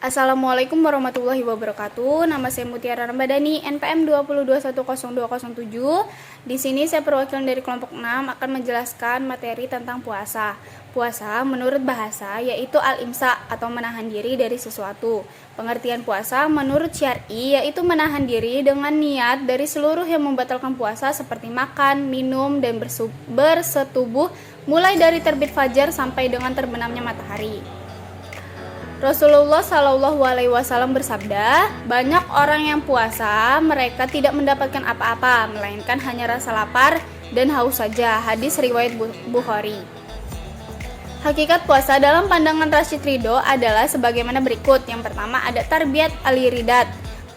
Assalamualaikum warahmatullahi wabarakatuh. Nama saya Mutiara Ramadhani, NPM 20210207. Di sini saya perwakilan dari kelompok 6 akan menjelaskan materi tentang puasa. Puasa menurut bahasa yaitu al-imsak atau menahan diri dari sesuatu. Pengertian puasa menurut syar'i yaitu menahan diri dengan niat dari seluruh yang membatalkan puasa seperti makan, minum, dan bersetubuh mulai dari terbit fajar sampai dengan terbenamnya matahari. Rasulullah Shallallahu Alaihi Wasallam bersabda, banyak orang yang puasa, mereka tidak mendapatkan apa-apa, melainkan hanya rasa lapar dan haus saja. Hadis riwayat Bukhari. Hakikat puasa dalam pandangan Rasyid Ridho adalah sebagaimana berikut. Yang pertama ada tarbiyat al-iridat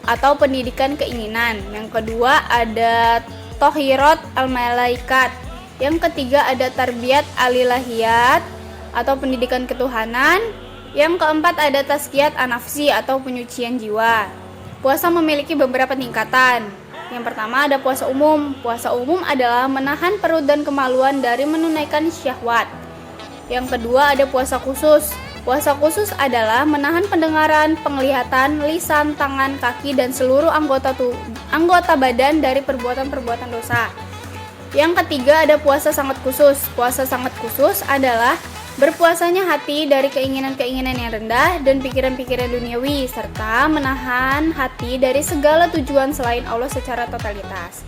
atau pendidikan keinginan. Yang kedua ada tohirat al-malaikat. Yang ketiga ada tarbiyat al-ilahiyat atau pendidikan ketuhanan. Yang keempat ada tazkiyat an-nafsi atau penyucian jiwa. Puasa memiliki beberapa tingkatan. Yang pertama ada puasa umum. Puasa umum adalah menahan perut dan kemaluan dari menunaikan syahwat. Yang kedua ada puasa khusus. Puasa khusus adalah menahan pendengaran, penglihatan, lisan, tangan, kaki, dan seluruh anggota badan dari perbuatan-perbuatan dosa. Yang ketiga ada puasa sangat khusus. Puasa sangat khusus adalah berpuasanya hati dari keinginan-keinginan yang rendah dan pikiran-pikiran duniawi, serta menahan hati dari segala tujuan selain Allah secara totalitas.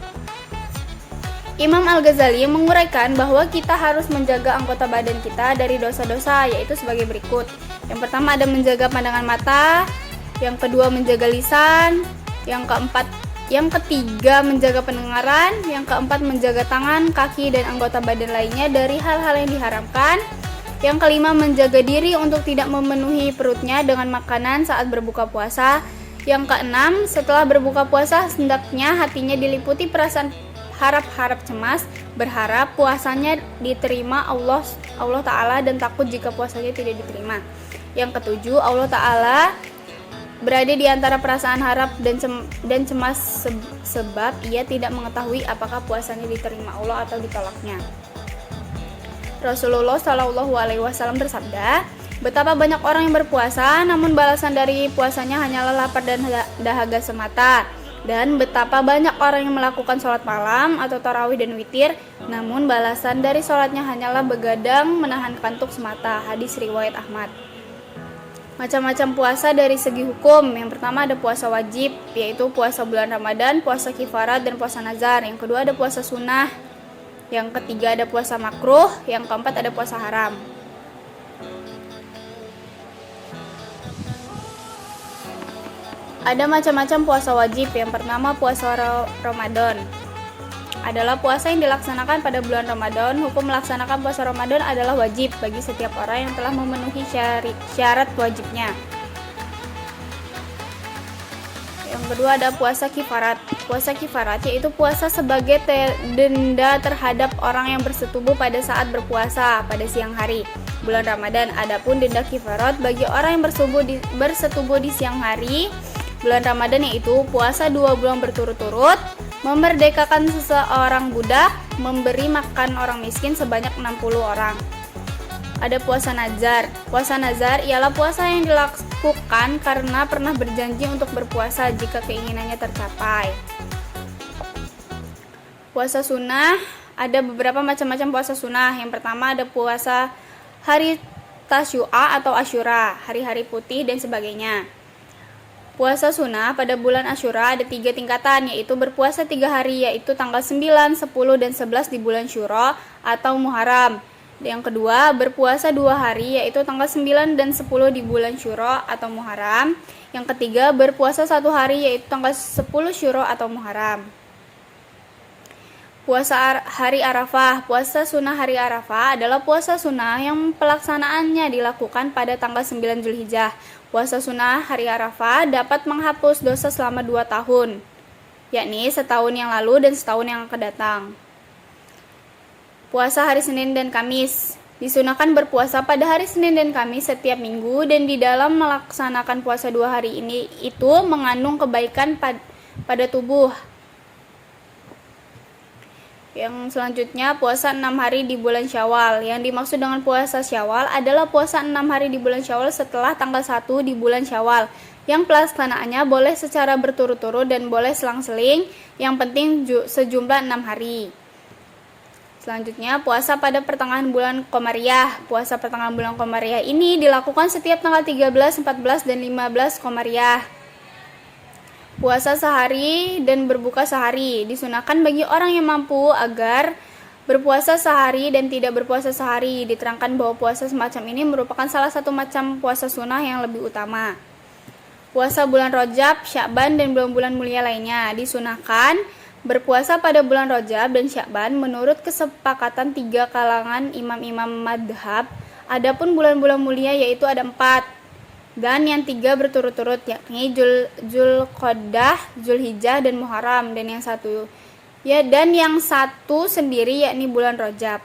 Imam Al-Ghazali menguraikan bahwa kita harus menjaga anggota badan kita dari dosa-dosa, yaitu sebagai berikut. Yang pertama ada menjaga pandangan mata, yang kedua menjaga lisan, yang ketiga menjaga pendengaran, yang keempat menjaga tangan, kaki, dan anggota badan lainnya dari hal-hal yang diharamkan. Yang kelima, menjaga diri untuk tidak memenuhi perutnya dengan makanan saat berbuka puasa. Yang keenam, setelah berbuka puasa, hendaknya hatinya diliputi perasaan harap-harap cemas, berharap puasanya diterima Allah Ta'ala dan takut jika puasanya tidak diterima. Yang ketujuh, Allah Ta'ala berada di antara perasaan harap dan cemas sebab ia tidak mengetahui apakah puasanya diterima Allah atau ditolaknya. Rasulullah Shallallahu Alaihi Wasallam bersabda, betapa banyak orang yang berpuasa, namun balasan dari puasanya hanyalah lapar dan dahaga semata. Dan betapa banyak orang yang melakukan sholat malam atau tarawih dan witir, namun balasan dari sholatnya hanyalah begadang menahan kantuk semata. Hadis riwayat Ahmad. Macam-macam puasa dari segi hukum. Yang pertama ada puasa wajib, yaitu puasa bulan Ramadan, puasa kifarat, dan puasa nazar. Yang kedua ada puasa sunnah. Yang ketiga ada puasa makruh, yang keempat ada puasa haram. Ada macam-macam puasa wajib. Yang pertama puasa Ramadan. Adalah puasa yang dilaksanakan pada bulan Ramadan. Hukum melaksanakan puasa Ramadan adalah wajib bagi setiap orang yang telah memenuhi syarat wajibnya. Yang kedua ada puasa kifarat. Puasa kifarat yaitu puasa sebagai denda terhadap orang yang bersetubuh pada saat berpuasa pada siang hari bulan Ramadan. Adapun denda kifarat bagi orang yang bersetubuh di siang hari bulan Ramadan yaitu puasa 2 bulan berturut-turut, memerdekakan seseorang budak, memberi makan orang miskin sebanyak 60 orang. Ada puasa nazar. Puasa nazar ialah puasa yang dilakukan karena pernah berjanji untuk berpuasa jika keinginannya tercapai. Puasa sunnah, ada beberapa macam-macam puasa sunnah. Yang pertama ada puasa hari Tasyu'a atau Asyura, hari-hari putih dan sebagainya. Puasa sunnah pada bulan Asyura ada 3 tingkatan, yaitu berpuasa 3 hari, yaitu tanggal 9, 10, dan 11 di bulan Syura atau Muharram. Yang kedua, berpuasa 2 hari, yaitu tanggal 9 dan 10 di bulan Syura atau Muharram. Yang ketiga, berpuasa 1 hari, yaitu tanggal 10 Syura atau Muharram. Puasa hari Arafah. Puasa sunnah hari Arafah adalah puasa sunnah yang pelaksanaannya dilakukan pada tanggal 9 Zulhijjah. Puasa sunnah hari Arafah dapat menghapus dosa selama 2 tahun, yakni setahun yang lalu dan setahun yang akan datang. Puasa hari Senin dan Kamis. Disunahkan berpuasa pada hari Senin dan Kamis setiap minggu, dan di dalam melaksanakan puasa 2 hari ini itu mengandung kebaikan pada tubuh. Yang selanjutnya puasa 6 hari di bulan Syawal. Yang dimaksud dengan puasa Syawal adalah puasa 6 hari di bulan Syawal setelah tanggal 1 di bulan Syawal. Yang pelaksanaannya boleh secara berturut-turut dan boleh selang-seling. Yang penting sejumlah 6 hari. Selanjutnya puasa pada pertengahan bulan Qomariyah. Puasa pertengahan bulan Qomariyah ini dilakukan setiap tanggal 13, 14, dan 15 Qomariyah. Puasa sehari dan berbuka sehari disunahkan bagi orang yang mampu agar berpuasa sehari dan tidak berpuasa sehari. Diterangkan bahwa puasa semacam ini merupakan salah satu macam puasa sunnah yang lebih utama. Puasa bulan Rajab, Sya'ban, dan bulan-bulan mulia lainnya disunahkan berpuasa pada bulan Rajab dan Sya'ban menurut kesepakatan 3 kalangan imam-imam madhab. Adapun bulan-bulan mulia yaitu ada 4. Dan yang 3 berturut-turut yakni Zulqa'dah, Zulhijjah, dan Muharram, dan yang satu sendiri yakni bulan Rajab.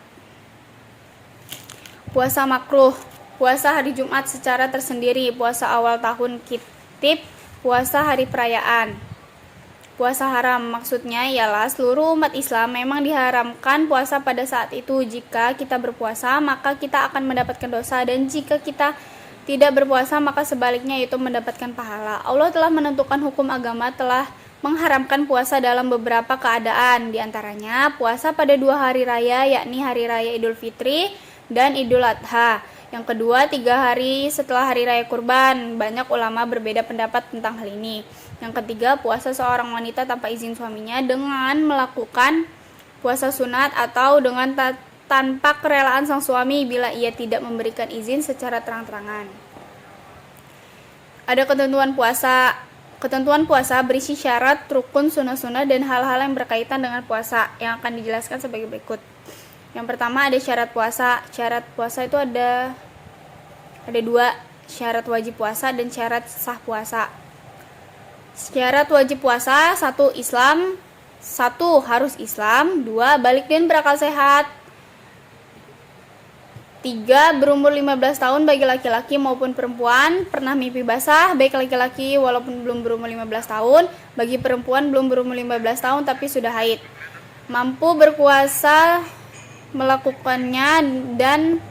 Puasa makruh, puasa hari Jumat secara tersendiri, puasa awal tahun Kitib, puasa hari perayaan. Puasa haram maksudnya ialah seluruh umat Islam memang diharamkan puasa pada saat itu. Jika kita berpuasa maka kita akan mendapatkan dosa, dan jika kita tidak berpuasa maka sebaliknya yaitu mendapatkan pahala. Allah telah menentukan hukum agama telah mengharamkan puasa dalam beberapa keadaan, diantaranya puasa pada 2 hari raya yakni hari raya Idul Fitri dan Idul Adha. Yang kedua 3 hari setelah hari raya kurban. Banyak ulama berbeda pendapat tentang hal ini. Yang ketiga puasa seorang wanita tanpa izin suaminya dengan melakukan puasa sunat atau dengan tanpa kerelaan sang suami bila ia tidak memberikan izin secara terang-terangan. Ada ketentuan puasa. Ketentuan puasa berisi syarat, rukun, sunah-sunah, dan hal-hal yang berkaitan dengan puasa yang akan dijelaskan sebagai berikut. Yang pertama ada syarat puasa. Syarat puasa itu ada 2, syarat wajib puasa dan syarat sah puasa. Syarat wajib puasa: 1 Islam, 1 harus Islam, 2 balik dan berakal sehat, 3 berumur 15 tahun bagi laki-laki maupun perempuan, pernah mimpi basah baik laki-laki walaupun belum berumur 15 tahun, bagi perempuan belum berumur 15 tahun tapi sudah haid, mampu berpuasa melakukannya dan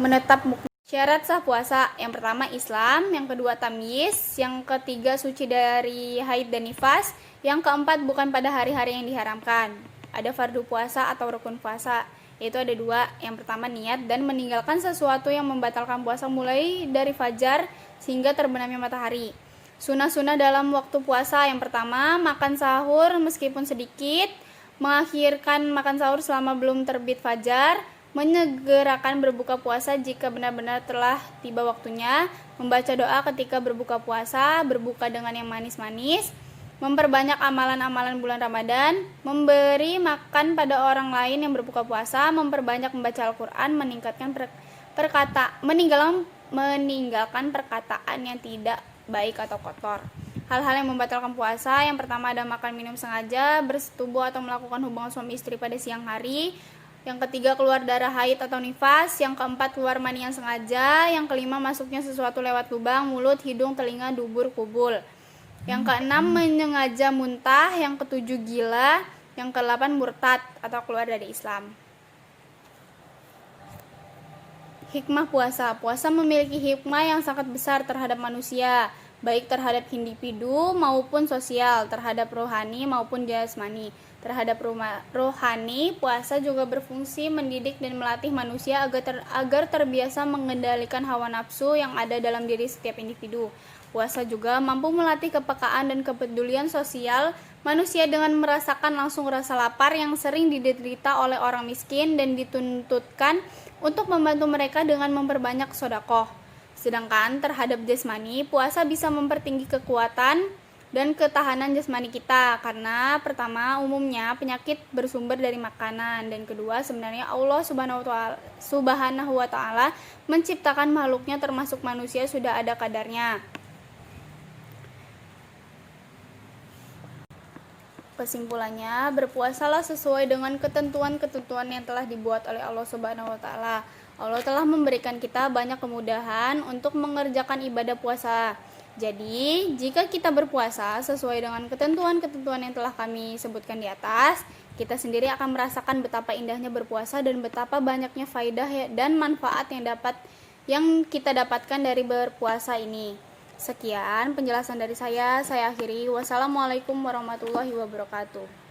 menetap mukmin. Syarat sah puasa: yang pertama Islam, yang kedua tamyiz, yang ketiga suci dari haid dan nifas, yang keempat bukan pada hari-hari yang diharamkan. Ada fardu puasa atau rukun puasa, yaitu ada 2. Yang pertama niat dan meninggalkan sesuatu yang membatalkan puasa mulai dari fajar sehingga terbenamnya matahari. Sunah-sunah dalam waktu puasa: yang pertama makan sahur meskipun sedikit, mengakhirkan makan sahur selama belum terbit fajar, menyegerakan berbuka puasa jika benar-benar telah tiba waktunya, membaca doa ketika berbuka puasa, berbuka dengan yang manis-manis, memperbanyak amalan-amalan bulan Ramadan, memberi makan pada orang lain yang berbuka puasa, memperbanyak membaca Al-Quran, meninggalkan perkataan yang tidak baik atau kotor. Hal-hal yang membatalkan puasa: yang pertama ada makan minum sengaja, bersetubuh atau melakukan hubungan suami istri pada siang hari, yang ketiga keluar darah haid atau nifas, yang keempat keluar mani yang sengaja, yang kelima masuknya sesuatu lewat lubang mulut, hidung, telinga, dubur, kubul, yang keenam menyengaja muntah, yang ketujuh gila, yang kedelapan murtad atau keluar dari Islam. Hikmah puasa. Puasa memiliki hikmah yang sangat besar terhadap manusia, baik terhadap individu maupun sosial, terhadap rohani maupun jasmani. Terhadap rohani, puasa juga berfungsi mendidik dan melatih manusia agar terbiasa mengendalikan hawa nafsu yang ada dalam diri setiap individu. Puasa juga mampu melatih kepekaan dan kepedulian sosial manusia dengan merasakan langsung rasa lapar yang sering diderita oleh orang miskin dan dituntutkan untuk membantu mereka dengan memperbanyak sedekah. Sedangkan terhadap jasmani, puasa bisa mempertinggi kekuatan dan ketahanan jasmani kita, karena pertama umumnya penyakit bersumber dari makanan, dan kedua sebenarnya Allah Subhanahu wa taala menciptakan makhluknya termasuk manusia sudah ada kadarnya. Kesimpulannya, berpuasalah sesuai dengan ketentuan-ketentuan yang telah dibuat oleh Allah Subhanahu wa taala. Allah telah memberikan kita banyak kemudahan untuk mengerjakan ibadah puasa. Jadi, jika kita berpuasa sesuai dengan ketentuan-ketentuan yang telah kami sebutkan di atas, kita sendiri akan merasakan betapa indahnya berpuasa dan betapa banyaknya faidah dan manfaat yang kita dapatkan dari berpuasa ini. Sekian penjelasan dari saya akhiri. Wassalamualaikum warahmatullahi wabarakatuh.